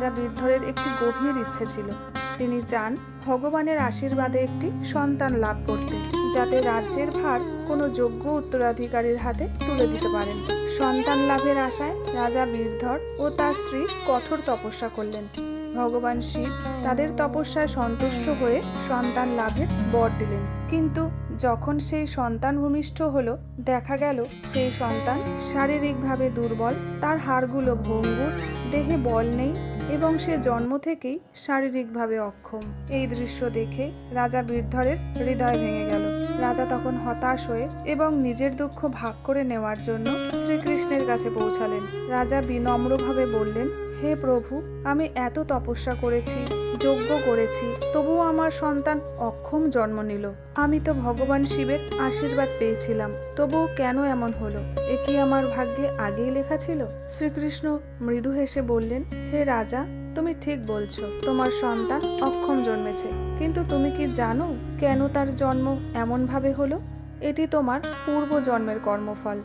রাজা বীরধরের একটি গভীর ইচ্ছে ছিল। তিনি চান ভগবানের আশীর্বাদে একটি সন্তান লাভ করতে, যাতে রাজ্যের ভার কোনো যোগ্য উত্তরাধিকারীর হাতে তুলে দিতে পারেন। সন্তান লাভের আশায় রাজা বীরধর ও তার স্ত্রী কঠোর তপস্যা করলেন। ভগবান শিব তাদের তপস্যায় সন্তুষ্ট হয়ে সন্তান লাভের বর দিলেন। কিন্তু যখন সেই সন্তান ভূমিষ্ঠ হলো, দেখা গেল সেই সন্তান শারীরিকভাবে দুর্বল, তার হাড়গুলো ভঙ্গুর, দেহে বল নেই এবং সে জন্ম থেকেই শারীরিকভাবে অক্ষম। এই দৃশ্য দেখে রাজা বীরধরের হৃদয় ভেঙে গেল। রাজা তখন হতাশ হয়ে এবং নিজের দুঃখ ভাগ করে নেওয়ার জন্য শ্রীকৃষ্ণের কাছে পৌঁছালেন। রাজা বিনম্রভাবে বললেন, হে প্রভু, আমি এত তপস্যা করেছি, যজ্ঞ করেছি, তবুও আমার সন্তান অক্ষম জন্ম নিল। আমি তো ভগবান শিবের আশীর্বাদ পেয়েছিলাম, তবুও কেন এমন হলো? এ কি আমার ভাগ্যে আগেই লেখা ছিল? শ্রীকৃষ্ণ মৃদু হেসে বললেন, হে রাজা, তুমি ঠিক বলছো, তোমার সন্তান অক্ষম জন্মেছে, কিন্তু তুমি কি জানো কেন তার জন্ম এমন ভাবে হলো? এটি তোমার পূর্ব জন্মের কর্মফল।